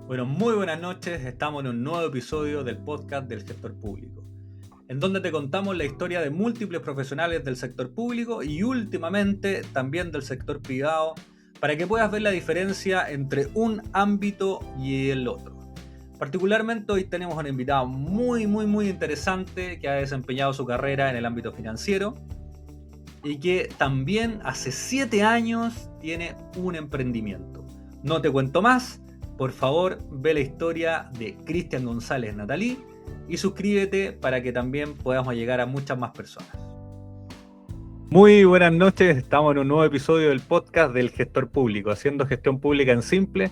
Bueno, muy buenas noches. Estamos en un nuevo episodio del podcast del sector público, en donde te contamos la historia de múltiples profesionales del sector público y últimamente también del sector privado, para que puedas ver la diferencia entre un ámbito y el otro. Particularmente hoy tenemos un invitado muy interesante que ha desempeñado su carrera en el ámbito financiero y que también hace 7 años tiene un emprendimiento. No te cuento más, por favor ve la historia de Cristian González Natalí y suscríbete para que también podamos llegar a muchas más personas. Muy buenas noches, estamos en un nuevo episodio del podcast del gestor público, haciendo gestión pública en simple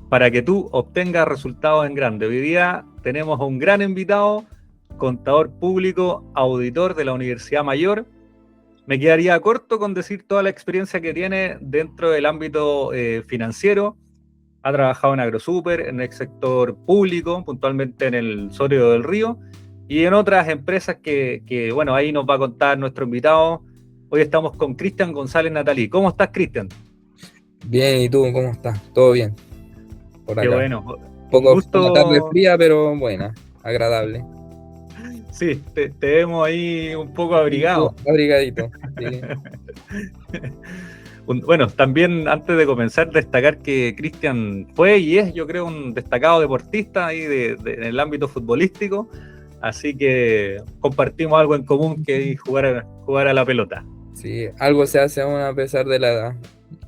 para que tú obtengas resultados en grande. Hoy día tenemos a un gran invitado, contador público, auditor de la Universidad Mayor. Me quedaría corto con decir toda la experiencia que tiene dentro del ámbito financiero. Ha trabajado en AgroSuper, en el sector público, puntualmente en el Sólido del Río, y en otras empresas que, bueno, ahí nos va a contar nuestro invitado. Hoy estamos con Cristian González Natalí. ¿Cómo estás, Cristian? Bien, ¿y tú cómo estás? ¿Todo bien? Por Qué acá. bueno. Un Poco una tarde gusto. fría, pero buena, agradable. Sí, te vemos ahí un poco abrigado. Abrigadito, sí. Bueno, también antes de comenzar, destacar que Cristian fue y es, yo creo, un destacado deportista ahí en el ámbito futbolístico, así que compartimos algo en común que es jugar a la pelota. Sí, algo se hace aún a pesar de la edad.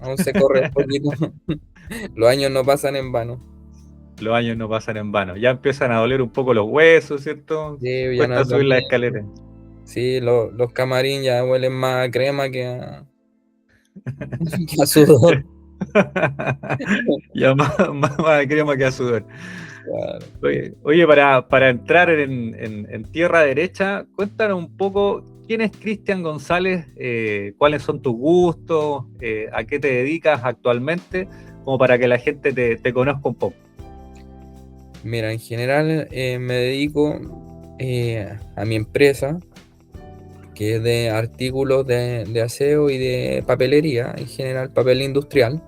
Aún se corre un poquito. Los años no pasan en vano. Los años no pasan en vano, ya empiezan a doler un poco los huesos, ¿cierto? Sí, ya no Cuesta es lo subir las mismo. escaleras. Sí, los camarines ya huelen más a crema que a sudor. Ya más crema que a sudor. Claro. Oye, para entrar en tierra derecha, cuéntanos un poco quién es Cristian González, cuáles son tus gustos, a qué te dedicas actualmente, como para que la gente te conozca un poco. Mira, en general me dedico a mi empresa, que es de artículos de aseo y de papelería, en general papel industrial.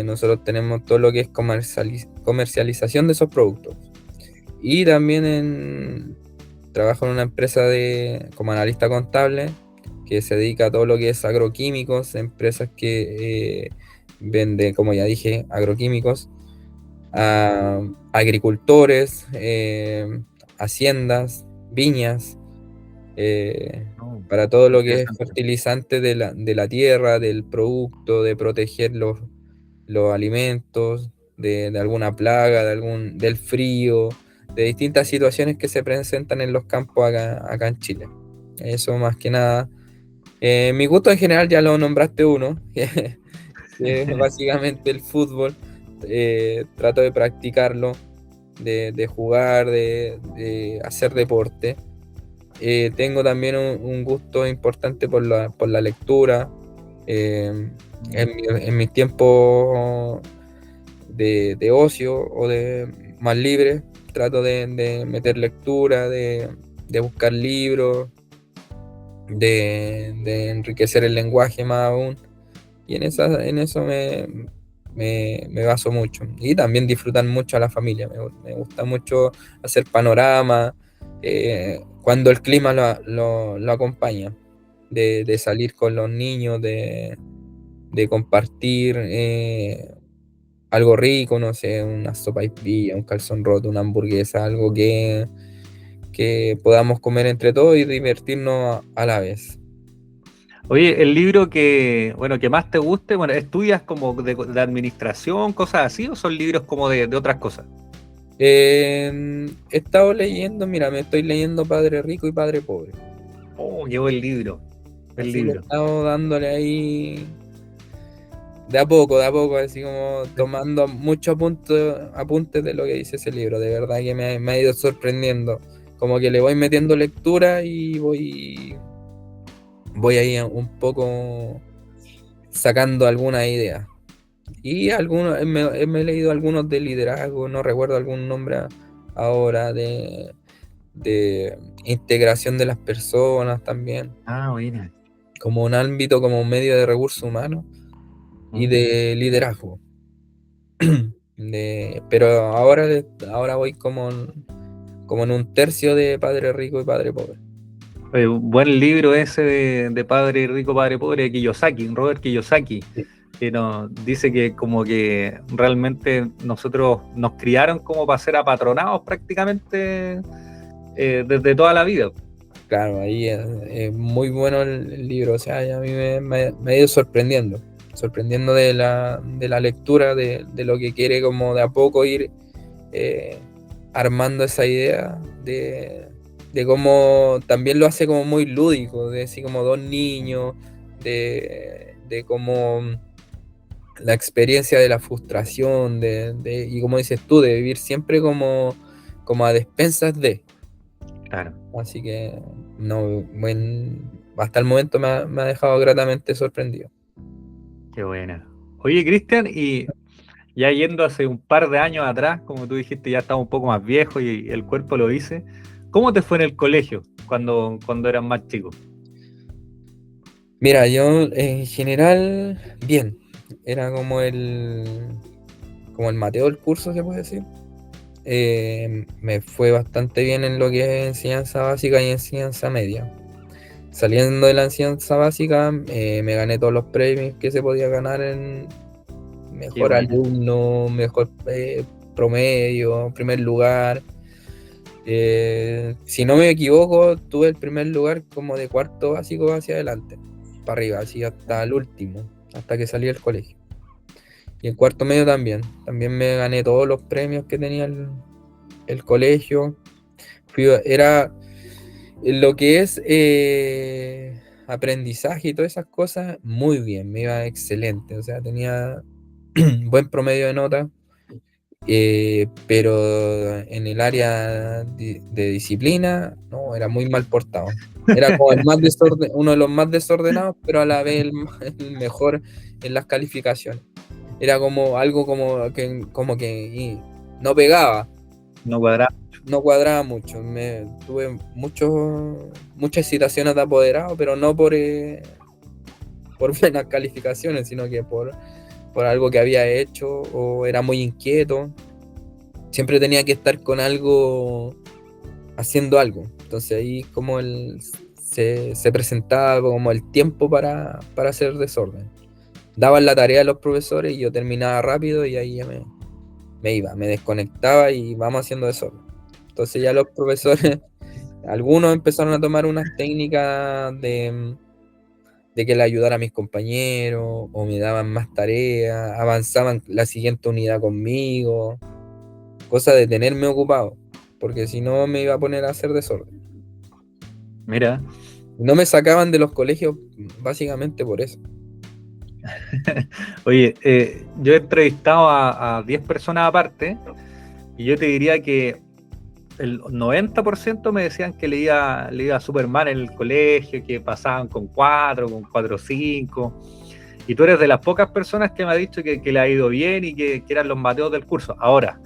Nosotros tenemos todo lo que es comercialización de esos productos. Y también trabajo en una empresa como analista contable, que se dedica a todo lo que es agroquímicos, empresas que venden, como ya dije, agroquímicos, a agricultores, haciendas, viñas, Oh, para todo lo que es interesante. fertilizante de la tierra, del producto, de proteger los alimentos, de alguna plaga, del frío, de distintas situaciones que se presentan en los campos acá en Chile. Eso más que nada. Mi gusto en general ya lo nombraste uno, que es básicamente el fútbol. Trato de practicarlo, de jugar, de hacer deporte. Tengo también un gusto importante por la lectura. En mis tiempos de ocio o de más libre, trato de meter lectura, de buscar libros, de enriquecer el lenguaje más aún. Y en eso me baso mucho. Y también disfrutar mucho a la familia. Me gusta mucho hacer panorama, cuando el clima lo acompaña, de salir con los niños, de compartir algo rico, no sé, una sopaipilla, un calzón roto, una hamburguesa, algo que podamos comer entre todos y divertirnos a la vez. Oye, el libro que más te guste, bueno, ¿estudias como de administración, cosas así, o son libros como de otras cosas? He estado leyendo, mira, me estoy leyendo Padre Rico y Padre Pobre. Oh, qué buen libro, buen Así que he libro. estado dándole ahí de a poco, así como tomando muchos apuntes de lo que dice ese libro. De verdad que me ha ido sorprendiendo. Como que le voy metiendo lectura y voy ahí un poco sacando alguna idea. Y algunos, me he leído algunos de liderazgo, no recuerdo algún nombre ahora, de integración de las personas también, Ah, buena. como un ámbito, como un medio de recursos humanos y de liderazgo. Pero ahora voy como en un tercio de Padre Rico y Padre Pobre. Buen libro ese de Padre Rico, Padre Pobre, de Kiyosaki, Robert Kiyosaki, Sí. que nos dice que como que realmente nosotros nos criaron como para ser apatronados prácticamente desde toda la vida. Claro, ahí es muy bueno el libro, o sea, a mí me ha ido sorprendiendo de la lectura, de lo que quiere como de a poco ir eh, armando esa idea de cómo también lo hace como muy lúdico, de así como dos niños, de cómo la experiencia de la frustración, y como dices tú, de vivir siempre como a despensas de. Claro. Así que no, hasta el momento me ha dejado gratamente sorprendido. Qué buena. Oye, Cristian, y ya yendo hace un par de años atrás, como tú dijiste, ya estaba un poco más viejo y el cuerpo lo dice. ¿Cómo te fue en el colegio cuando eras más chico? Mira, yo en general, bien. Era como el Mateo del curso, se puede decir. Me fue bastante bien en lo que es enseñanza básica y enseñanza media. Saliendo de la enseñanza básica, me gané todos los premios que se podía ganar en Qué mejor buena. alumno, mejor promedio, primer lugar. Si no me equivoco, tuve el primer lugar como de cuarto básico hacia adelante, para arriba, así hasta el último, hasta que salí del colegio. Y en cuarto medio también me gané todos los premios que tenía el colegio. Era lo que es aprendizaje y todas esas cosas, muy bien, me iba excelente, o sea, tenía buen promedio de nota. Pero en el área de disciplina, no, era muy mal portado. Era como uno de los más desordenados, pero a la vez el mejor en las calificaciones. Era como algo como que no pegaba, No cuadraba. no cuadraba mucho. Tuve muchas citaciones de apoderado, pero no por buenas calificaciones, sino que por algo que había hecho o era muy inquieto. Siempre tenía que estar con algo, haciendo algo. Entonces ahí como se presentaba como el tiempo para hacer desorden. Daban la tarea a los profesores y yo terminaba rápido y ahí ya me desconectaba y vamos haciendo desorden. Entonces ya los profesores, algunos empezaron a tomar unas técnicas de que le ayudara a mis compañeros o me daban más tareas, avanzaban la siguiente unidad conmigo, cosa de tenerme ocupado, porque si no me iba a poner a hacer desorden. Mira. No me sacaban de los colegios básicamente por eso. Oye, yo he entrevistado a 10 personas aparte y yo te diría que el 90% me decían que le iba súper mal en el colegio, que pasaban con 4 o 5. Y tú eres de las pocas personas que me ha dicho que le ha ido bien y que eran los Mateos del curso. Ahora,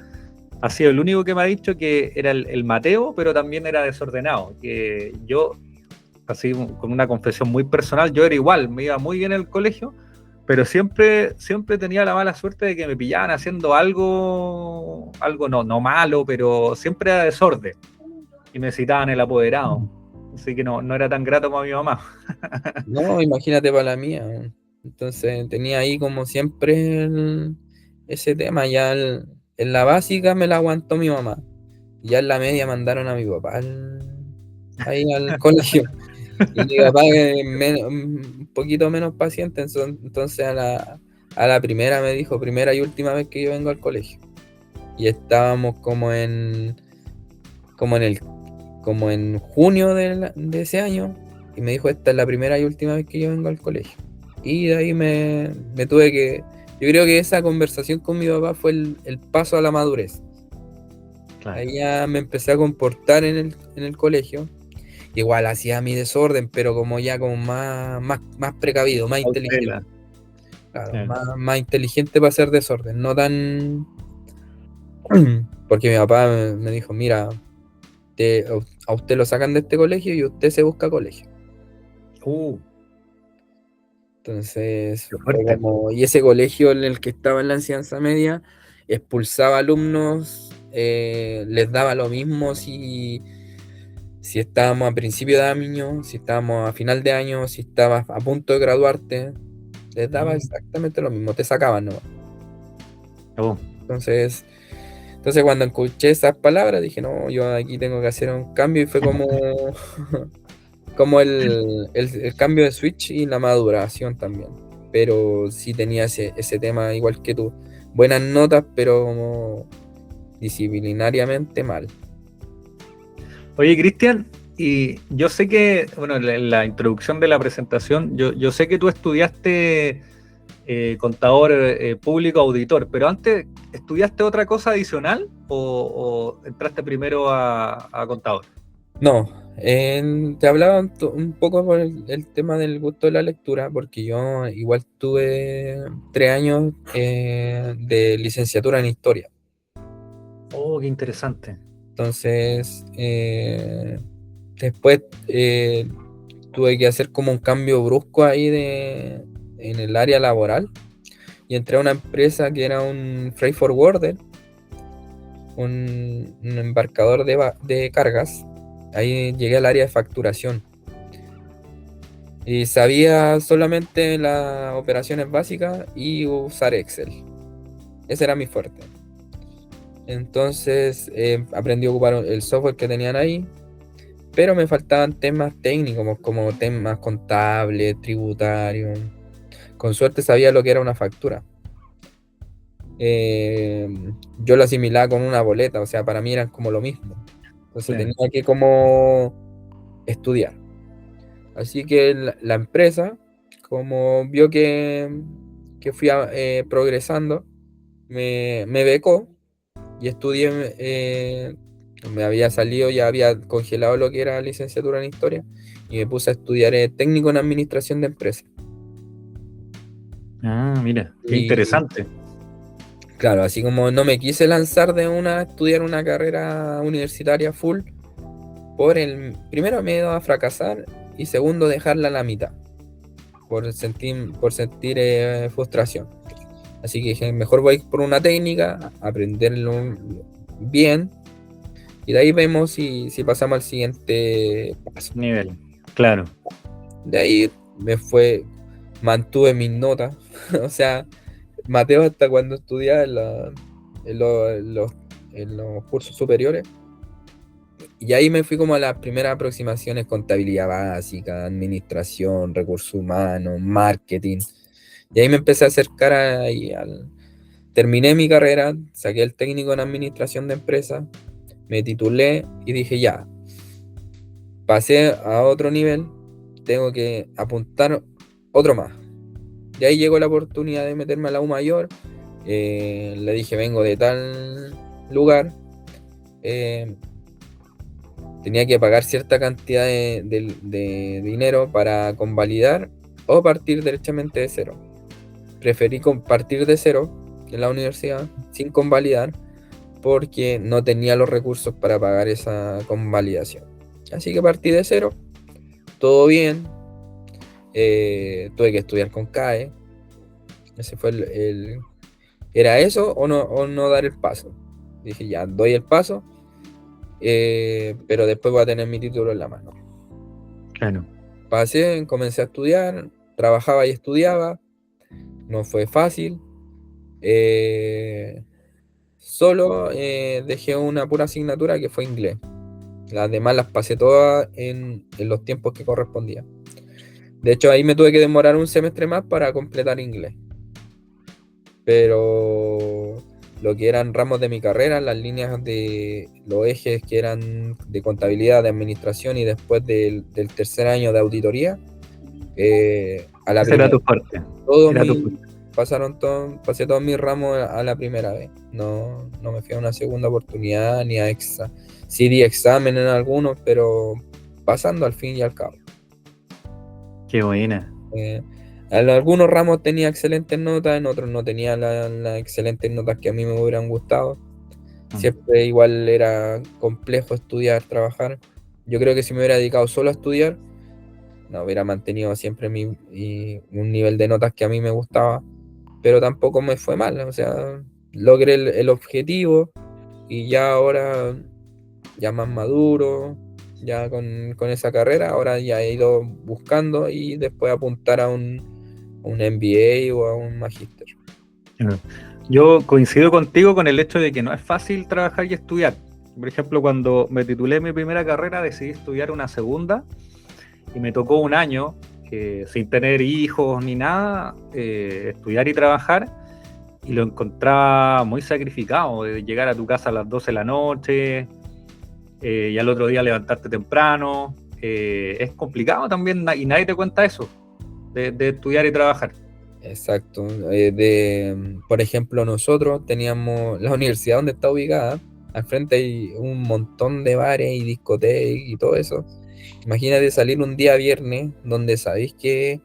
ha sido el único que me ha dicho que era el Mateo, pero también era desordenado. Que yo, así con una confesión muy personal, yo era igual, me iba muy bien en el colegio, pero siempre tenía la mala suerte de que me pillaban haciendo algo no malo, pero siempre era desorden y me citaban el apoderado. Así que no era tan grato para mi mamá. No, imagínate para la mía. Entonces tenía ahí como siempre ese tema. Ya en la básica me la aguantó mi mamá. Ya en la media mandaron a mi papá ahí al colegio. Y mi papá es un poquito menos paciente, entonces a la primera me dijo, primera y última vez que yo vengo al colegio. Y estábamos como en junio de ese año, y me dijo, esta es la primera y última vez que yo vengo al colegio. Y de ahí me tuve que... Yo creo que esa conversación con mi papá fue el paso a la madurez. Claro. Ahí ya me empecé a comportar en el colegio. Igual hacía mi desorden, pero como más precavido, más inteligente. Cautela. Claro, Claro. más inteligente para hacer desorden, no tan... Porque mi papá me dijo, mira, a usted lo sacan de este colegio y usted se busca colegio. Uh, Entonces qué fue fuerte. como... Y ese colegio en el que estaba en la enseñanza media expulsaba alumnos, les daba lo mismo si estábamos a principio de año, si estábamos a final de año, si estabas a punto de graduarte, les daba Mm. exactamente lo mismo, te sacaban nomás. Oh, Entonces, cuando escuché esas palabras dije, no, yo aquí tengo que hacer un cambio y fue como, como el cambio de switch y la maduración también. Pero sí tenía ese tema igual que tú. Buenas notas, pero como disciplinariamente mal. oye, Cristian, y yo sé que, bueno, en la introducción de la presentación, yo sé que tú estudiaste contador público auditor, pero antes, ¿estudiaste otra cosa adicional o entraste primero a contador? No, te hablaba un poco por el tema del gusto de la lectura, porque yo igual tuve 3 años de licenciatura en historia. Oh, qué interesante. Entonces, después tuve que hacer como un cambio brusco ahí en el área laboral y entré a una empresa que era un freight forwarder, un embarcador de cargas. Ahí llegué al área de facturación y sabía solamente las operaciones básicas y usar Excel. Ese era mi fuerte. Entonces aprendí a ocupar el software que tenían ahí, pero me faltaban temas técnicos como temas contables, tributarios. Con suerte sabía lo que era una factura. Eh, yo lo asimilaba con una boleta, o sea, para mí eran como lo mismo. Entonces Sí. tenía que como estudiar. Así que la empresa, como vio que fui progresando, me becó y estudié, me había salido, ya había congelado lo que era licenciatura en historia y me puse a estudiar técnico en administración de empresas. Ah, mira, qué Y interesante. claro, así como no me quise lanzar de una a estudiar una carrera universitaria full, por el primero miedo a fracasar y segundo dejarla a la mitad, por sentir frustración. Así que dije, mejor voy por una técnica, aprenderlo bien, y de ahí vemos si pasamos al siguiente paso. Nivel, claro. De ahí mantuve mis notas, o sea, Mateo hasta cuando estudiaba en los cursos superiores. Y ahí me fui como a las primeras aproximaciones, contabilidad básica, administración, recursos humanos, marketing. Y ahí me empecé a acercar terminé mi carrera, saqué el técnico en administración de empresas, me titulé y dije ya, pasé a otro nivel, tengo que apuntar otro más. Y ahí llegó la oportunidad de meterme a la U Mayor. Le dije, vengo de tal lugar. eh, Tenía que pagar cierta cantidad de dinero para convalidar o partir derechamente de cero. Preferí partir de cero en la universidad sin convalidar porque no tenía los recursos para pagar esa convalidación. Así que partí de cero, todo bien. Tuve que estudiar con CAE. Ese fue ¿Era eso o no dar el paso? Dije, ya, doy el paso, pero después voy a tener mi título en la mano. Claro. Pasé, comencé a estudiar, trabajaba y estudiaba, no fue fácil. Solo dejé una pura asignatura que fue inglés. Las demás las pasé todas en los tiempos que correspondían. De hecho, ahí me tuve que demorar un semestre más para completar inglés. Pero lo que eran ramos de mi carrera, las líneas de los ejes que eran de contabilidad, de administración y después del tercer año de auditoría, a la Ese era primera. tu fuerte. Todos Era tu mis, fuerte. pasé todos mis ramos a la primera vez. No, no me fui a una segunda oportunidad ni a extra. Sí di examen en algunos, pero pasando al fin y al cabo. Qué buena. Eh, en algunos ramos tenía excelentes notas, en otros no tenía las excelentes notas que a mí me hubieran gustado. Siempre igual era complejo estudiar, trabajar. Yo creo que si me hubiera dedicado solo a estudiar, no hubiera mantenido siempre un nivel de notas que a mí me gustaba, pero tampoco me fue mal. O sea, logré el objetivo y ya ahora, ya más maduro, ya con esa carrera, ahora ya he ido buscando y después apuntar a un MBA o a un magíster. Yo coincido contigo con el hecho de que no es fácil trabajar y estudiar. Por ejemplo, cuando me titulé mi primera carrera, decidí estudiar una segunda y me tocó un año, sin tener hijos ni nada, estudiar y trabajar, y lo encontraba muy sacrificado, de llegar a tu casa a las 12 de la noche, y al otro día levantarte temprano. Es complicado también, y nadie te cuenta eso, de estudiar y trabajar. Exacto. Por ejemplo, nosotros teníamos la universidad donde está ubicada, al frente hay un montón de bares y discotecas y todo eso. Imagínate salir un día viernes donde sabéis que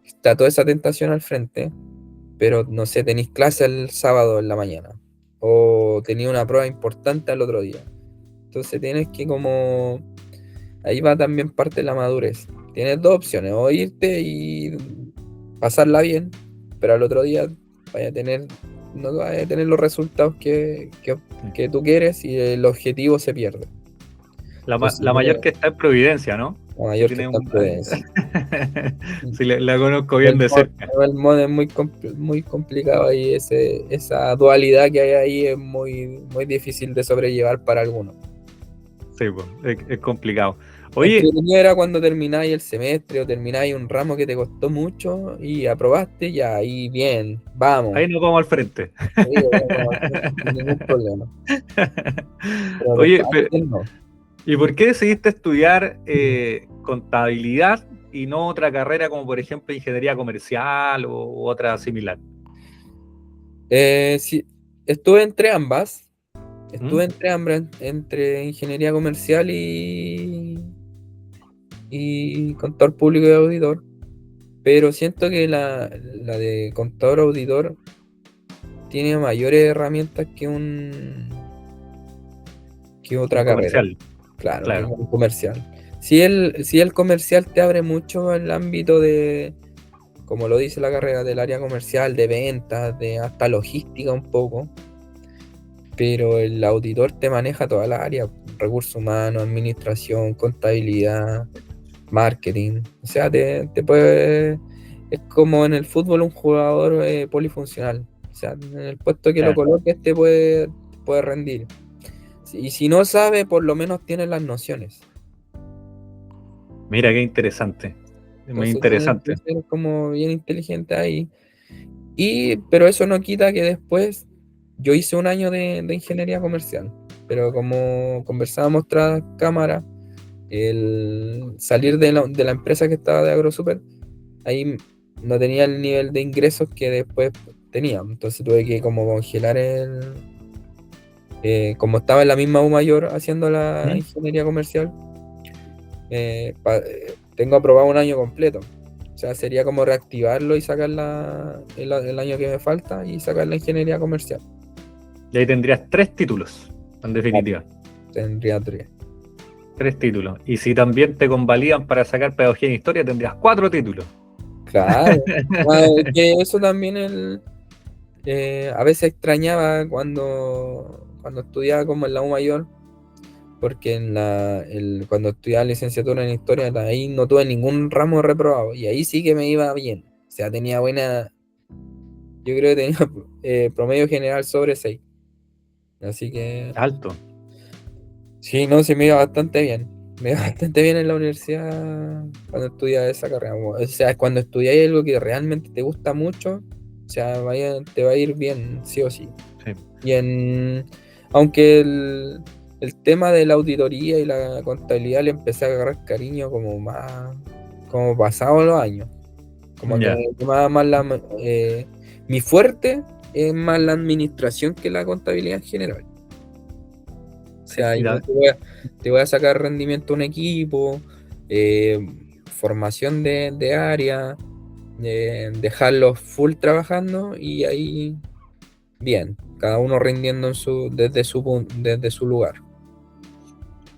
está toda esa tentación al frente, pero no sé, tenéis clase el sábado en la mañana o tenéis una prueba importante al otro día. Entonces tienes que como... Ahí va también parte de la madurez. Tienes dos opciones, o irte y pasarla bien, pero al otro día no vaya a tener los resultados que tú quieres y el objetivo se pierde. Entonces, La mayor que está en Providencia, ¿no? la mayor que Tiene está en Prudencia. Sí, la conozco bien de cerca. El mod es muy complicado y esa dualidad que hay ahí es muy difícil de sobrellevar para algunos. Sí, pues, es complicado. Oye, Oye, era cuando termináis el semestre o termináis un ramo que te costó mucho y aprobaste, ya ahí bien, vamos. ahí nos vamos al frente. Sí, vamos, sin ningún problema. Pero Oye, después, antes no. ¿y por qué decidiste estudiar contabilidad y no otra carrera como por ejemplo ingeniería comercial u otra similar? Sí, estuve entre ambas. ¿Mm? Estuve entre ingeniería comercial y contador público y auditor. Pero siento que la de contador auditor tiene mayores herramientas que otra Un carrera. comercial, Claro, que claro. un comercial. Si el comercial te abre mucho el ámbito de, como lo dice la carrera, del área comercial, de ventas, de hasta logística un poco, pero el auditor te maneja toda la área, recursos humanos, administración, contabilidad, marketing. O sea, te puede... Es como en el fútbol un jugador polifuncional. O sea, en el puesto que lo Claro. coloques te puede rendir. Y si no sabe, por lo menos tiene las nociones. Mira qué interesante. Muy Entonces tienes que interesante. ser como bien inteligente ahí. Pero eso no quita que después yo hice un año de ingeniería comercial. Pero como conversábamos tras cámara, el salir de la empresa que estaba de AgroSuper, ahí no tenía el nivel de ingresos que después tenía. Entonces tuve que como congelar como estaba en la misma U mayor haciendo la ¿Mm? ingeniería comercial, tengo aprobado un año completo. O sea, sería como reactivarlo y sacar el año que me falta y sacar la ingeniería comercial. Y ahí tendrías 3 títulos, en definitiva. Tendría 3. 3 títulos. Y si también te convalidan para sacar pedagogía en historia, tendrías 4 títulos. Claro. Ah, es que eso también a veces extrañaba cuando estudiaba como en la U mayor, porque cuando estudiaba licenciatura en historia, ahí no tuve ningún ramo reprobado, y ahí sí que me iba bien. O sea, yo creo que tenía promedio general sobre 6. Así que Alto. sí, no, sí me iba bastante bien. Me iba bastante bien en la universidad cuando estudiaba esa carrera. O sea, cuando estudias algo que realmente te gusta mucho, o sea, te va a ir bien, sí o sí. Sí. Aunque el tema de la auditoría y la contabilidad le empecé a agarrar cariño como pasados los años. Como que Ya. me llamaba más mi fuerte es más la administración que la contabilidad en general. O sea, Y yo te voy a sacar rendimiento a un equipo, eh, formación de área, dejarlos full trabajando y ahí bien, cada uno rindiendo desde su lugar.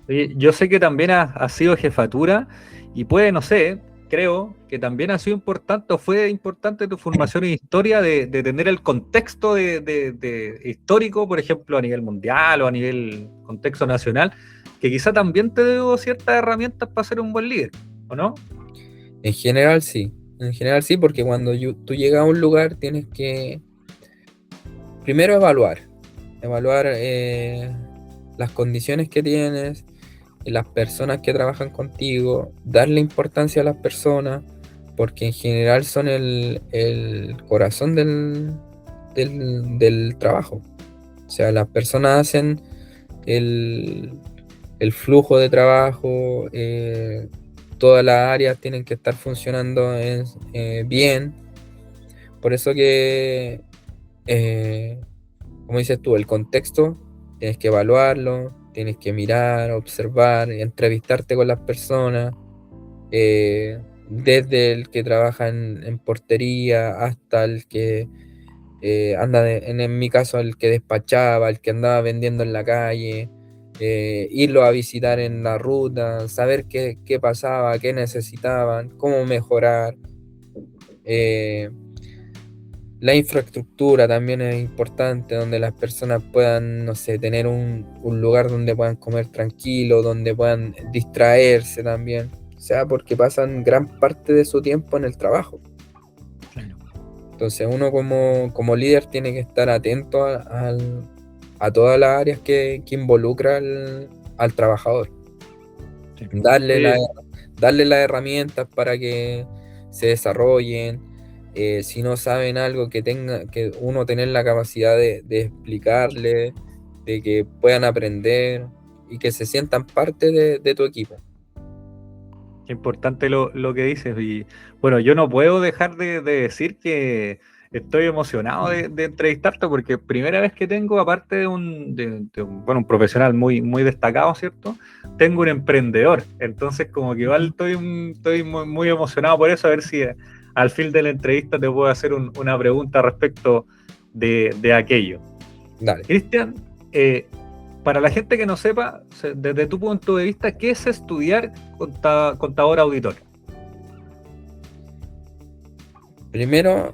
Oye, yo sé que también has sido jefatura y puede, no sé, creo que también ha sido importante, o fue importante tu formación en historia de tener el contexto de histórico, por ejemplo, a nivel mundial o a nivel contexto nacional, que quizá también te dio ciertas herramientas para ser un buen líder, ¿o no? En general sí, porque cuando tú llegas a un lugar tienes que primero evaluar las condiciones que tienes y las personas que trabajan contigo, darle importancia a las personas, porque en general son el corazón del trabajo. O sea, las personas hacen el, el flujo de trabajo, todas las áreas tienen que estar funcionando bien. Por eso que, eh, como dices tú, el contexto tienes que evaluarlo, tienes que mirar, observar, entrevistarte con las personas, desde el que trabaja en portería hasta el que en mi caso, el que despachaba, el que andaba vendiendo en la calle, irlo a visitar en la ruta, saber qué pasaba, qué necesitaban, cómo mejorar. eh, La infraestructura también es importante, donde las personas puedan, no sé, tener un lugar donde puedan comer tranquilo, donde puedan distraerse también. O sea, porque pasan gran parte de su tiempo en el trabajo. Claro. Entonces uno como líder tiene que estar atento a todas las áreas que involucra al trabajador. Sí. Darle, Oye, darle las herramientas para que se desarrollen. Si no saben algo, que uno tener la capacidad de explicarle, de que puedan aprender y que se sientan parte de tu equipo. qué importante lo que dices. Y bueno, yo no puedo dejar de decir que estoy emocionado de entrevistarte porque primera vez que tengo, aparte bueno, un profesional muy destacado, ¿cierto? Tengo un emprendedor. Entonces, como que igual estoy muy emocionado por eso, a ver si al fin de la entrevista te puedo hacer una pregunta respecto de aquello. Dale. Cristian, para la gente que no sepa, desde tu punto de vista, ¿qué es estudiar contador auditor? Primero,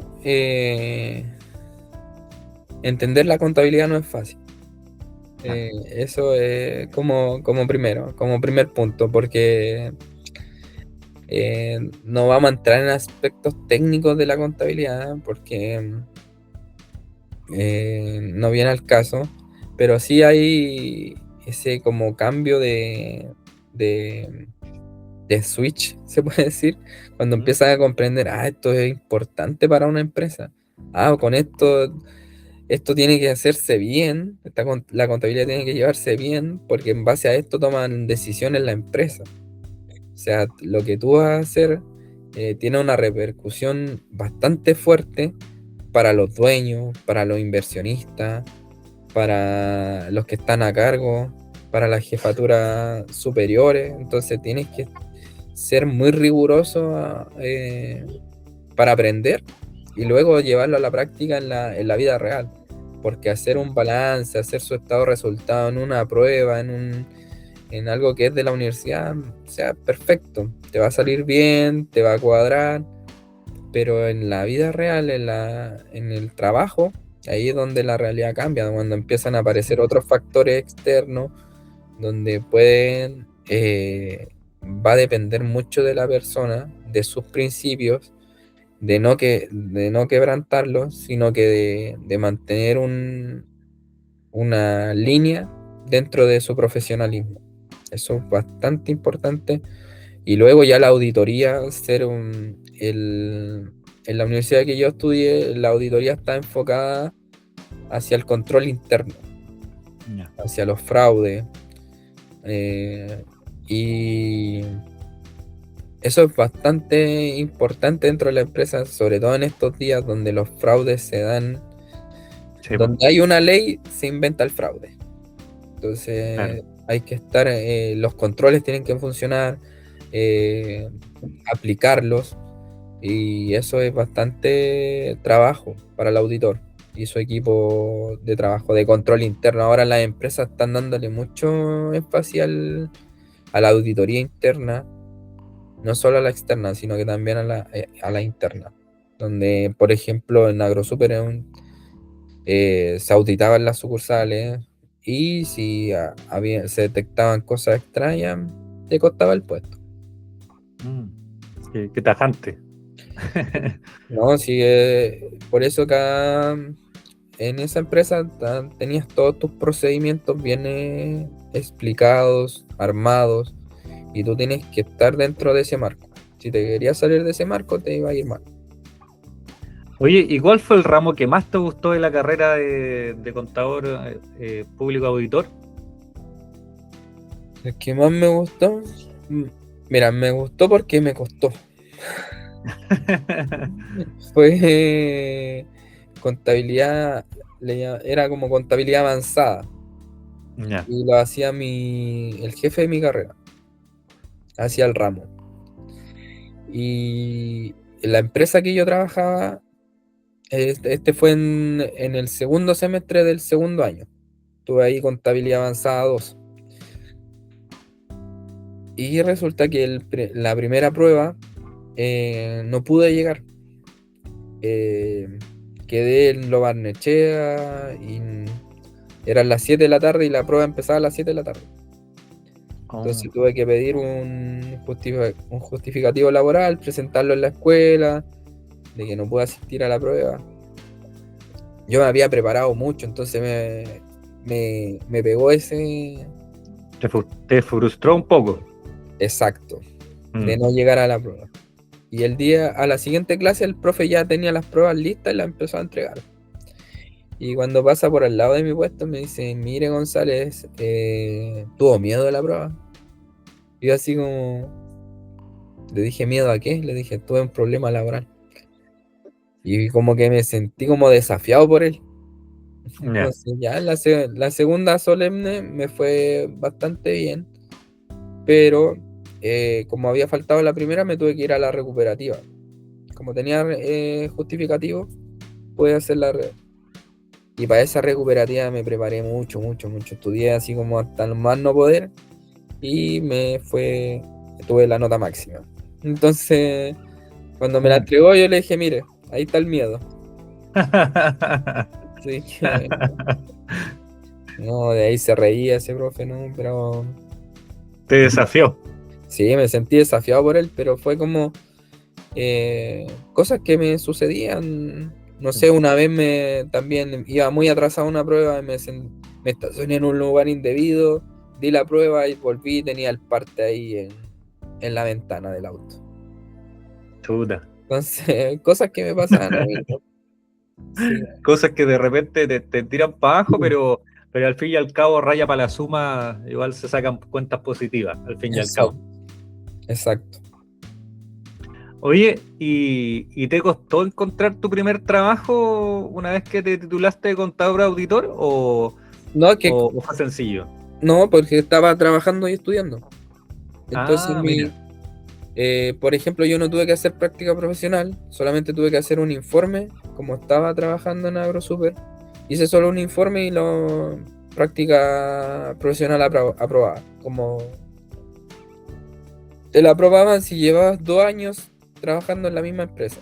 entender la contabilidad no es fácil. Eso es como primer punto, porque no vamos a entrar en aspectos técnicos de la contabilidad, porque no viene al caso, pero sí hay ese como cambio de, de switch, se puede decir, cuando empiezas a comprender, esto es importante para una empresa. Con esto tiene que hacerse bien, la contabilidad tiene que llevarse bien, porque en base a esto toman decisiones la empresa. O sea, lo que tú vas a hacer tiene una repercusión bastante fuerte para los dueños, para los inversionistas, para los que están a cargo, para las jefaturas superiores. Entonces tienes que ser muy riguroso para aprender y luego llevarlo a la práctica en la vida real. Porque hacer un balance, hacer su estado de resultado en una prueba, en algo que es de la universidad, o sea, perfecto. Te va a salir bien, te va a cuadrar, pero en la vida real, en el trabajo, ahí es donde la realidad cambia, cuando empiezan a aparecer otros factores externos, donde va a depender mucho de la persona, de sus principios, de no quebrantarlos, sino que de mantener una línea dentro de su profesionalismo. Eso es bastante importante. Y luego ya la auditoría, en la universidad que yo estudié, la auditoría está enfocada hacia el control interno, hacia los fraudes. Y eso es bastante importante dentro de la empresa, sobre todo en estos días donde los fraudes se dan. Sí, Donde hay una ley, se inventa el fraude. Entonces, claro. hay que estar, los controles tienen que funcionar, aplicarlos, y eso es bastante trabajo para el auditor y su equipo de trabajo de control interno. Ahora las empresas están dándole mucho énfasis a la auditoría interna, no solo a la externa, sino que también a la interna. Donde, por ejemplo, en AgroSuper se auditaban las sucursales y si se detectaban cosas extrañas, te costaba el puesto. Qué tajante. No, sí, por eso en esa empresa tenías todos tus procedimientos bien explicados, armados, y tú tienes que estar dentro de ese marco. Si te querías salir de ese marco, te iba a ir mal. Oye, ¿y cuál fue el ramo que más te gustó de la carrera de contador público auditor? El que más me gustó, mira, me gustó porque me costó. Fue contabilidad, era como contabilidad avanzada. Ya. Y lo hacía el jefe de mi carrera, hacía el ramo. Y la empresa que yo trabajaba, este fue en el segundo semestre del segundo año. Tuve ahí contabilidad avanzada 2. Y resulta que la primera prueba no pude llegar. Quedé en Lo Barnechea y eran las 7 de la tarde y la prueba empezaba a las 7 de la tarde. Entonces tuve que pedir un justificativo laboral, presentarlo en la escuela, de que no pude asistir a la prueba. Yo me había preparado mucho, entonces me pegó ese... Te frustró un poco. Exacto, de no llegar a la prueba. Y a la siguiente clase, el profe ya tenía las pruebas listas y las empezó a entregar. Y cuando pasa por al lado de mi puesto, me dice: mire, González, ¿tuvo miedo de la prueba? Y yo así como... Le dije: ¿miedo a qué? Le dije: tuve un problema laboral. Y como que me sentí como desafiado por él. Entonces ya la segunda solemne me fue bastante bien, pero como había faltado la primera, me tuve que ir a la recuperativa. Como tenía justificativo, pude hacer y para esa recuperativa me preparé mucho, mucho, mucho. Estudié así como hasta el más no poder y tuve la nota máxima. Entonces, cuando me la entregó, yo le dije: mire, ahí está el miedo. Así que, no, de ahí se reía ese profe, ¿no? Pero... Te desafió. Sí, me sentí desafiado por él, pero fue como cosas que me sucedían. No sé, una vez también iba muy atrasado a una prueba, me estacioné en un lugar indebido, di la prueba y volví y tenía el parte ahí en la ventana del auto. Chuta. Entonces, cosas que me pasaban a mí. Sí. Cosas que de repente te tiran para abajo, pero al fin y al cabo, raya para la suma, igual se sacan cuentas positivas, al fin y al cabo. Exacto. Oye, ¿y te costó encontrar tu primer trabajo una vez que te titulaste de contador auditor o fue sencillo? No, porque estaba trabajando y estudiando. Entonces, mira. por ejemplo, yo no tuve que hacer práctica profesional, solamente tuve que hacer un informe, como estaba trabajando en AgroSuper. Hice solo un informe y práctica profesional aprobada. Como te la aprobaban si llevabas 2 años trabajando en la misma empresa.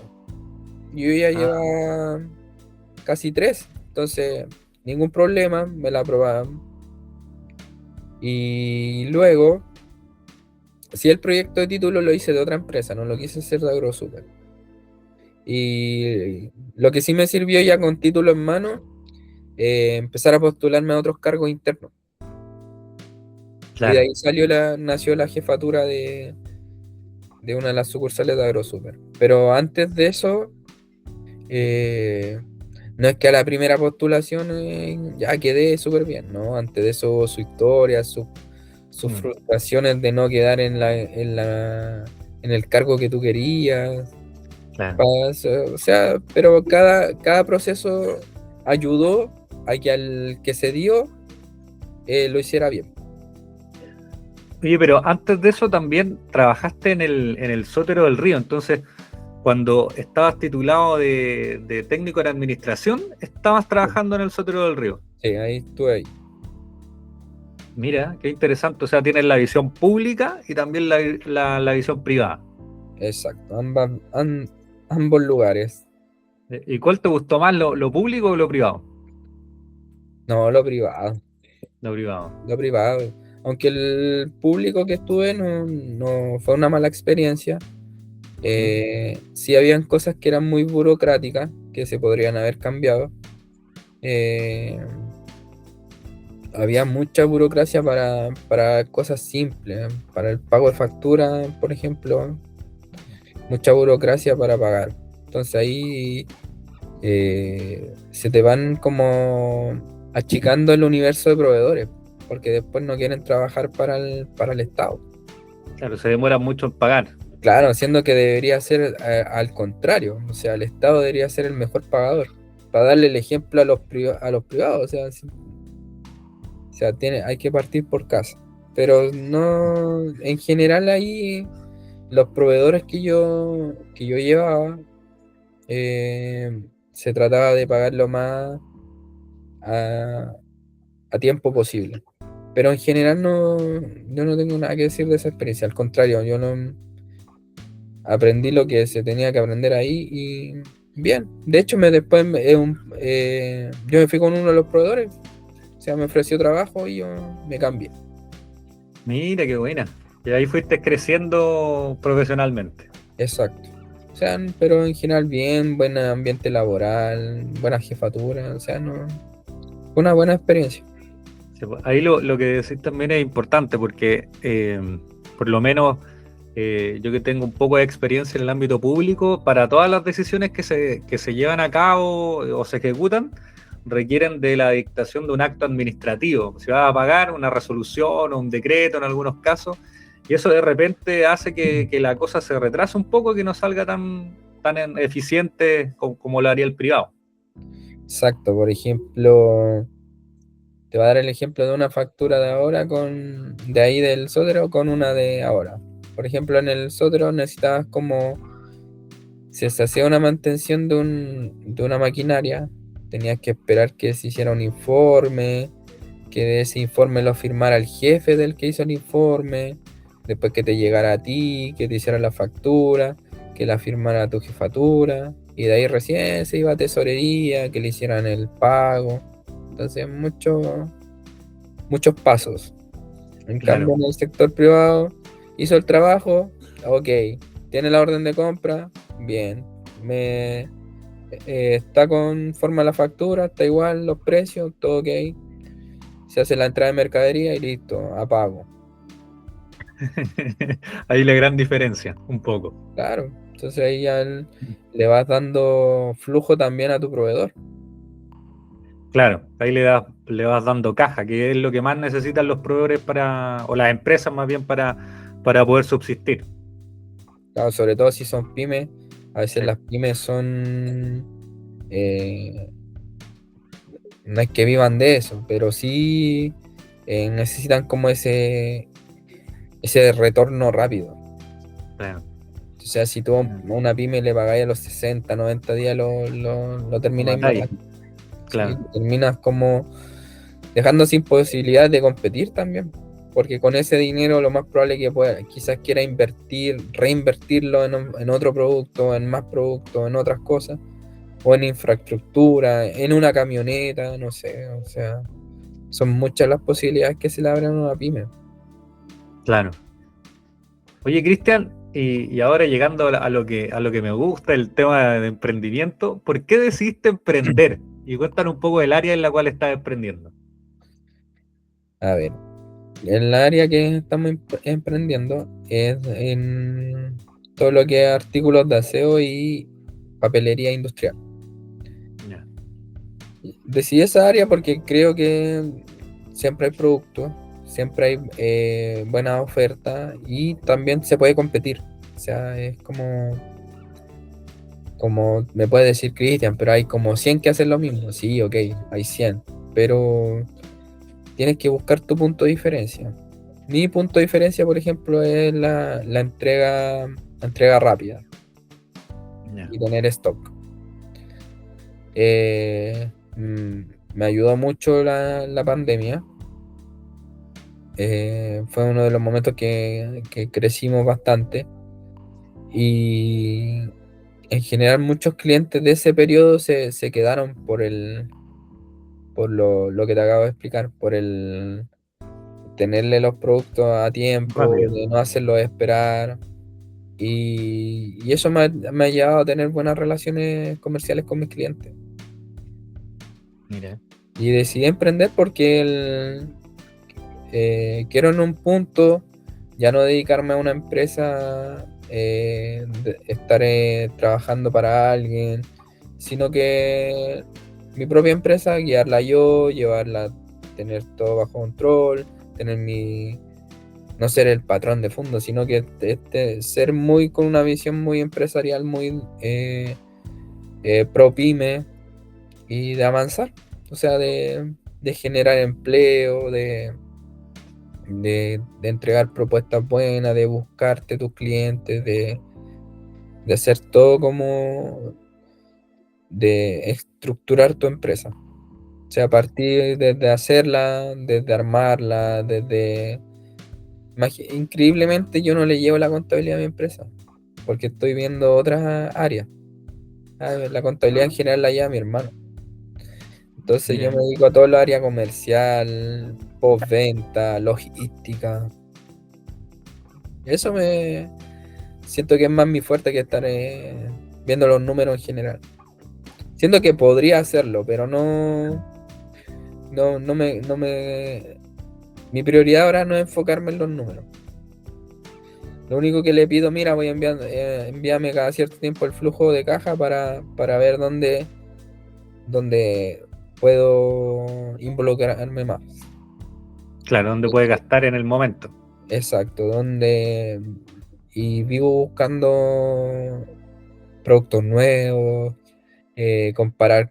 Yo ya llevaba casi 3, entonces ningún problema, me la aprobaban. Y luego, si el proyecto de título lo hice de otra empresa, no lo quise hacer de AgroSuper. Y lo que sí me sirvió ya con título en mano, empezar a postularme a otros cargos internos. Claro. Y de ahí nació la jefatura de una de las sucursales de AgroSuper. Pero antes de eso, no es que a la primera postulación ya quedé súper bien, ¿no? Antes de eso hubo su historia, sus frustraciones de no quedar en el cargo que tú querías. Claro. O sea, pero cada proceso ayudó a que al que se dio lo hiciera bien. Oye, pero antes de eso también trabajaste en el Sótero del Río, entonces cuando estabas titulado de técnico en administración, estabas trabajando en el Sótero del Río. Sí, ahí estuve ahí. Mira, qué interesante, o sea, tienes la visión pública y también la visión privada. exacto, ambos lugares. ¿Y cuál te gustó más, lo público o lo privado? No, lo privado, Lo privado. lo privado. Aunque el público que estuve no fue una mala experiencia. ¿Mm? Sí habían cosas que eran muy burocráticas, que se podrían haber cambiado. Eh, Había mucha burocracia para cosas simples, para el pago de factura, por ejemplo, mucha burocracia para pagar. Entonces ahí se te van como achicando el universo de proveedores, porque después no quieren trabajar para el Estado. Claro, se demora mucho en pagar. Claro, siendo que debería ser al contrario, o sea, el Estado debería ser el mejor pagador, para darle el ejemplo a los privados, o sea, hay que partir por casa. Pero no, en general ahí los proveedores que yo llevaba, se trataba de pagar lo más a, a tiempo posible. Pero en general yo no tengo nada que decir de esa experiencia, al contrario, yo no aprendí lo que se tenía que aprender ahí y bien. De hecho, yo me fui con uno de los proveedores, o sea, me ofreció trabajo y yo me cambié. Mira, qué buena. Y ahí fuiste creciendo profesionalmente. Exacto. O sea, pero en general bien, buen ambiente laboral, buena jefatura, o sea, no, fue una buena experiencia. Sí, pues, ahí lo que decís también es importante porque por lo menos yo que tengo un poco de experiencia en el ámbito público, para todas las decisiones que se llevan a cabo o se ejecutan, requieren de la dictación de un acto administrativo. Se va a pagar una resolución o un decreto en algunos casos, y eso de repente hace que la cosa se retrase un poco, que no salga tan eficiente como lo haría el privado. Exacto, por ejemplo, te voy a dar el ejemplo de una factura de ahora de ahí del Sotero con una de ahora. Por ejemplo, en el Sotero necesitabas como, si se hacía una mantención de una maquinaria, tenías que esperar que se hiciera un informe, que de ese informe lo firmara el jefe del que hizo el informe, después que te llegara a ti, que te hiciera la factura, que la firmara tu jefatura, y de ahí recién se iba a tesorería, que le hicieran el pago. Entonces, muchos pasos. En cambio, Claro. en el sector privado, hizo el trabajo, ok, tiene la orden de compra, bien. Está conforme a la factura, está igual los precios, todo ok. Se hace la entrada de mercadería y listo, apago. Ahí la gran diferencia, un poco. Claro, entonces ahí ya le vas dando flujo también a tu proveedor. Claro, ahí le vas dando caja, que es lo que más necesitan los proveedores o las empresas más bien para poder subsistir. Claro, sobre todo si son pymes, a veces Sí, las pymes son, eh, no es que vivan de eso, pero sí necesitan como ese retorno rápido. claro. O sea, si tú a una pyme le pagáis a los 60, 90 días, lo Lo termináis matáis, matando. ¿Sí? claro. Terminas como dejando sin posibilidad de competir también, porque con ese dinero lo más probable que pueda, quizás quiera reinvertirlo en otro producto, en más productos, en otras cosas, o en infraestructura, en una camioneta, no sé, o sea, son muchas las posibilidades que se le abren a una pyme. Claro. Oye, Cristian, y ahora llegando a lo que me gusta, el tema de emprendimiento, ¿por qué decidiste emprender? Y cuéntanos un poco del área en la cual estás emprendiendo. A ver, en la área que estamos emprendiendo es en todo lo que es artículos de aseo y papelería industrial. Ya. Decidí esa área porque creo que siempre hay productos, siempre hay buena oferta y también se puede competir. O sea, es como me puede decir Cristian, pero hay como 100 que hacen lo mismo. Sí, ok, hay 100, pero tienes que buscar tu punto de diferencia. Mi punto de diferencia, por ejemplo, es la entrega rápida Ya. y tener stock. Eh, mm, Me ayudó mucho la pandemia. Fue uno de los momentos que crecimos bastante. Y en general muchos clientes de ese periodo se quedaron por lo que te acabo de explicar, por el tenerle los productos a tiempo, Rápido. de no hacerlos esperar. Y eso me ha llevado a tener buenas relaciones comerciales con mis clientes. Mira. Y decidí emprender porque quiero en un punto ya no dedicarme a una empresa, estar trabajando para alguien, sino que mi propia empresa, guiarla yo, llevarla, tener todo bajo control, tener no ser el patrón de fondo, sino que ser muy con una visión muy empresarial, muy pro pyme y de avanzar, o sea, de generar empleo, de entregar propuestas buenas, de buscarte tus clientes, de hacer todo como de estructurar tu empresa. O sea, partir desde hacerla, desde armarla, increíblemente yo no le llevo la contabilidad a mi empresa, porque estoy viendo otras áreas. La contabilidad en general la lleva mi hermano. Entonces yo Mira. me dedico a todo el área comercial, postventa, logística. Eso me siento que es más mi fuerte que estar viendo los números en general. Siento que podría hacerlo, pero no me. Mi prioridad ahora no es enfocarme en los números. Lo único que le pido, mira, voy a enviarme cada cierto tiempo el flujo de caja para ver dónde puedo involucrarme más. Claro, ¿dónde puede gastar en el momento? Exacto, y vivo buscando productos nuevos, comparar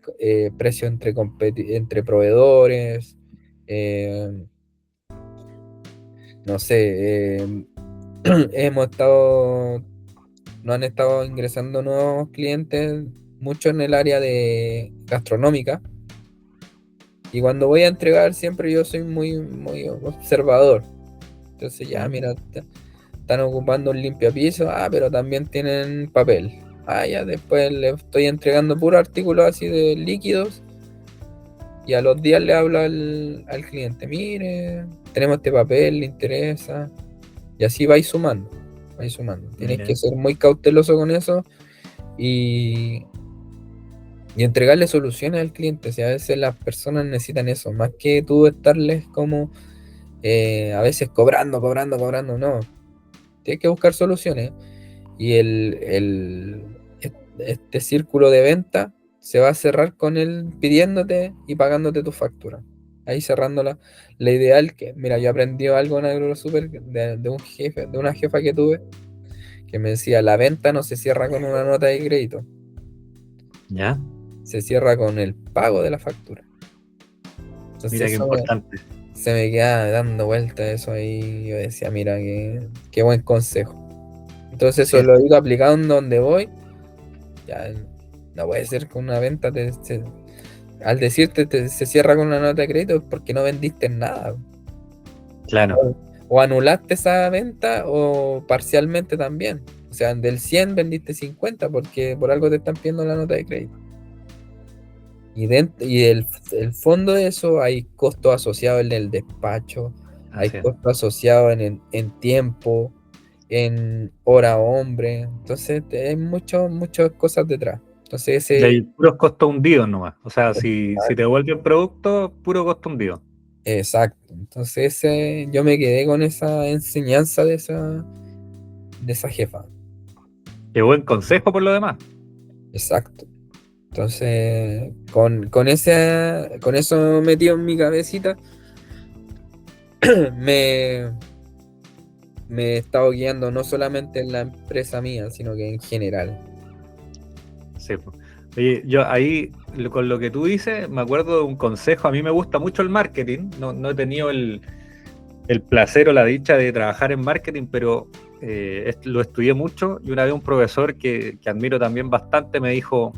precios entre proveedores, eh, no sé, nos han estado ingresando nuevos clientes, mucho en el área de gastronómica, y cuando voy a entregar siempre yo soy muy, muy observador. Entonces ya, ¿Ya? mira, están ocupando un limpiapiso, pero también tienen papel. Ya después le estoy entregando puros artículos así de líquidos, y a los días le hablo al cliente, mire, tenemos este papel, le interesa, y así vais sumando, vais sumando. Tienes que Mira. ser muy cauteloso con eso y, y entregarle soluciones al cliente. O sea, a veces las personas necesitan eso, más que tú estarles como a veces cobrando, no. Tienes que buscar soluciones. Y este círculo de venta se va a cerrar con él pidiéndote y pagándote tu factura. Ahí cerrándola. La ideal que, mira, yo aprendí algo en AgroSuper de un jefe, de una jefa que tuve, que me decía, la venta no se cierra con una nota de crédito, ¿Ya? se cierra con el pago de la factura. Mira Entonces qué eso importante. se me queda dando vuelta eso ahí. Yo decía, mira, qué buen consejo. Entonces Sí, eso lo he ido aplicando en donde voy. Ya no puede ser que una venta al decirte se cierra con una nota de crédito es porque no vendiste nada. claro. O anulaste esa venta o parcialmente también. O sea, del 100 vendiste 50 porque por algo te están pidiendo la nota de crédito. Y el fondo de eso hay costos asociados en el despacho, hay Así es. costos asociados en tiempo, en hora hombre. Entonces hay muchas cosas detrás. Entonces Y ese. hay puros costos hundidos nomás. O sea, si te devuelve el producto, puro costo hundido. Exacto. Entonces yo me quedé con esa enseñanza de esa jefa. Qué buen consejo por lo demás. Exacto. Entonces, con eso metido en mi cabecita, me, me he estado guiando no solamente en la empresa mía, sino que en general. Sí, po. Oye, yo ahí, con lo que tú dices, me acuerdo de un consejo. A mí me gusta mucho el marketing. No he tenido el placer o la dicha de trabajar en marketing, pero lo estudié mucho. Y una vez un profesor que admiro también bastante me dijo,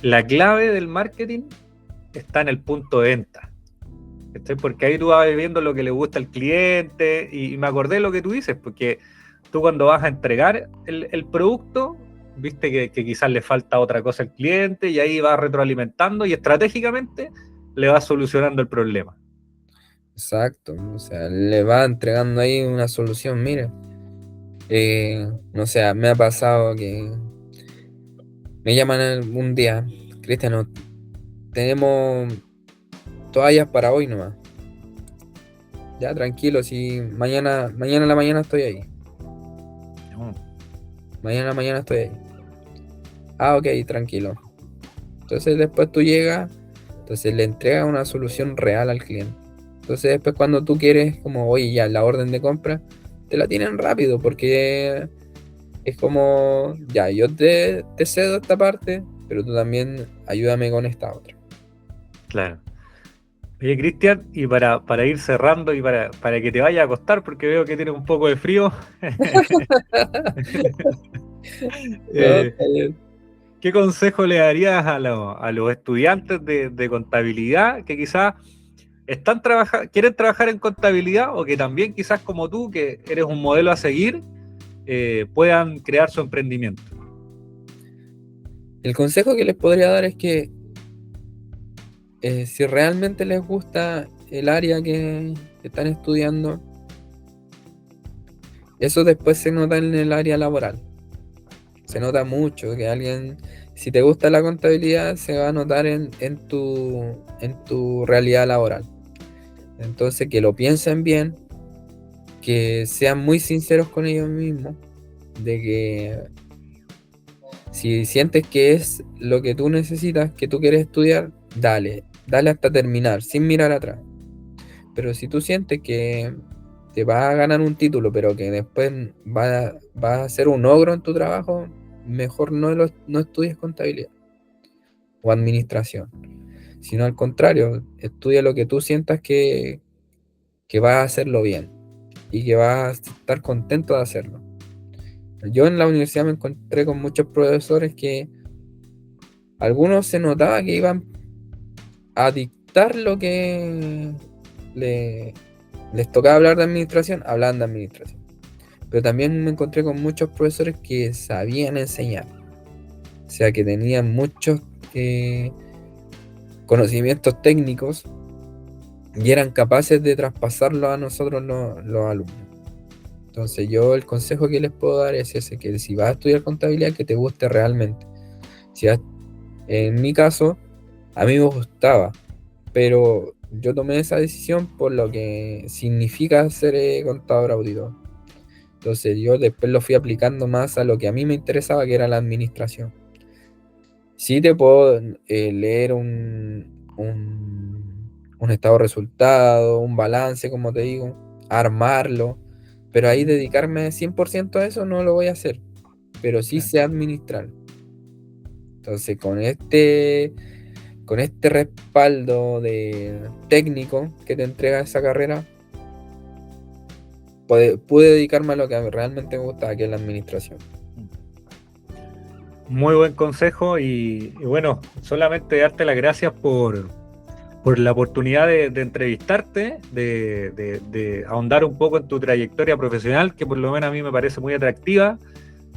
la clave del marketing está en el punto de venta. ¿Cachai? Porque ahí tú vas viendo lo que le gusta al cliente y me acordé de lo que tú dices, porque tú cuando vas a entregar el producto, viste que quizás le falta otra cosa al cliente y ahí vas retroalimentando y estratégicamente le vas solucionando el problema. Exacto, o sea, le va entregando ahí una solución, mire. No sé, me ha pasado que me llaman un día, Cristiano, tenemos toallas para hoy nomás. Ya tranquilo, si mañana a la mañana estoy ahí. Mañana a la mañana estoy ahí. Ah, ok, tranquilo. Entonces después tú llegas, entonces le entregas una solución real al cliente. Entonces después cuando tú quieres, como, oye, ya la orden de compra, te la tienen rápido porque es como, ya, yo te cedo esta parte, pero tú también ayúdame con esta otra. Claro. Oye, Cristian, y para ir cerrando y para que te vaya a acostar, porque veo que tienes un poco de frío, No, eh, está bien. ¿qué consejo le darías a los estudiantes de contabilidad que quizás quieren trabajar en contabilidad o que también quizás como tú, que eres un modelo a seguir, puedan crear su emprendimiento? El consejo que les podría dar es que si realmente les gusta el área que están estudiando, eso después se nota en el área laboral. Se nota mucho que alguien, si te gusta la contabilidad, se va a notar en tu realidad laboral. Entonces, que lo piensen bien, que sean muy sinceros con ellos mismos, de que si sientes que es lo que tú necesitas, que tú quieres estudiar, dale hasta terminar, sin mirar atrás. Pero si tú sientes que te vas a ganar un título, pero que después vas a ser un ogro en tu trabajo, mejor no estudies contabilidad o administración, sino al contrario, estudia lo que tú sientas que vas a hacerlo bien y que vas a estar contento de hacerlo. Yo en la universidad me encontré con muchos profesores que algunos se notaba que iban a dictar lo que les tocaba hablar de administración, hablaban de administración. Pero también me encontré con muchos profesores que sabían enseñar. O sea, que tenían muchos conocimientos técnicos y eran capaces de traspasarlo a nosotros los alumnos. Entonces yo el consejo que les puedo dar es ese, que si vas a estudiar contabilidad, que te guste realmente. En mi caso, a mí me gustaba, pero yo tomé esa decisión por lo que significa ser contador auditor. Entonces yo después lo fui aplicando más a lo que a mí me interesaba, que era la administración. Sí te puedo leer un estado de resultado, un balance, como te digo, armarlo, pero ahí dedicarme 100% a eso no lo voy a hacer, pero sí Claro. sé administrar. Entonces con este respaldo de técnico que te entrega esa carrera, pude dedicarme a lo que realmente me gustaba, que es la administración. Muy buen consejo y bueno, solamente darte las gracias por la oportunidad de entrevistarte, de ahondar un poco en tu trayectoria profesional, que por lo menos a mí me parece muy atractiva,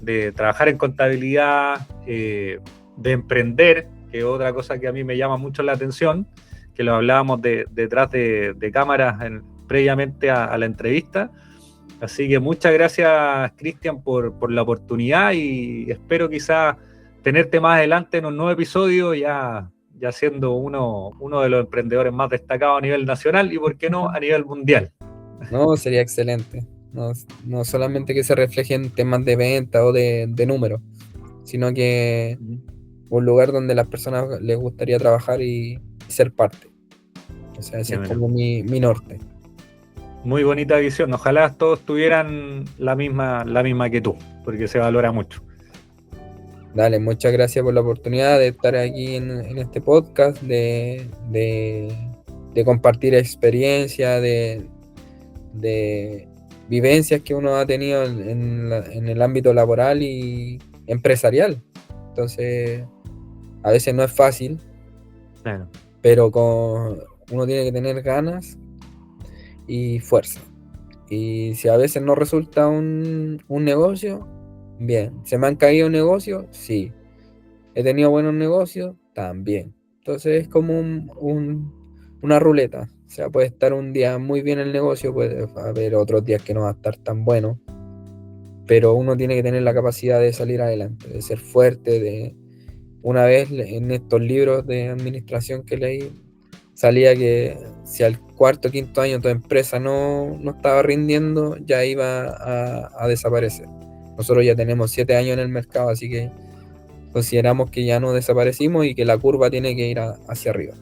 de trabajar en contabilidad, de emprender, que es otra cosa que a mí me llama mucho la atención, que lo hablábamos detrás de cámaras previamente a la entrevista. Así que muchas gracias, Cristian, por la oportunidad y espero quizás tenerte más adelante en un nuevo episodio, ya siendo uno de los emprendedores más destacados a nivel nacional y, por qué no, a nivel mundial. No, sería excelente. No, no solamente que se refleje en temas de venta o de números, sino que un lugar donde las personas les gustaría trabajar y ser parte. O sea, ese Ya, es mira, como mi norte. muy bonita visión. Ojalá todos tuvieran la misma que tú, porque se valora mucho. Dale, muchas gracias por la oportunidad de estar aquí en este podcast, de compartir experiencia, de vivencias que uno ha tenido en el ámbito laboral y empresarial. Entonces, a veces no es fácil, Claro. pero uno tiene que tener ganas y fuerza. Y si a veces no resulta un negocio, bien. ¿Se me han caído negocios? Sí. ¿He tenido buenos negocios? También. Entonces es como una ruleta. O sea, puede estar un día muy bien el negocio, puede haber otros días que no va a estar tan bueno, pero uno tiene que tener la capacidad de salir adelante, de ser fuerte. Una vez en estos libros de administración que leí, salía que si al cuarto o quinto año tu empresa no estaba rindiendo, ya iba a desaparecer. Nosotros ya tenemos 7 años en el mercado, así que consideramos que ya no desaparecimos y que la curva tiene que ir hacia arriba.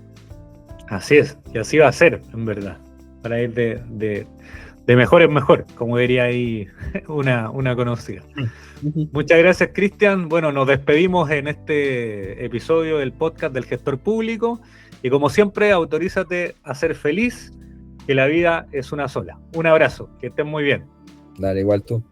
Así es, y así va a ser, en verdad, para ir de mejor en mejor, como diría ahí una conocida. Muchas gracias, Cristian. Bueno, nos despedimos en este episodio del podcast del gestor público y como siempre, autorízate a ser feliz, que la vida es una sola. Un abrazo, que estén muy bien. Dale, igual tú.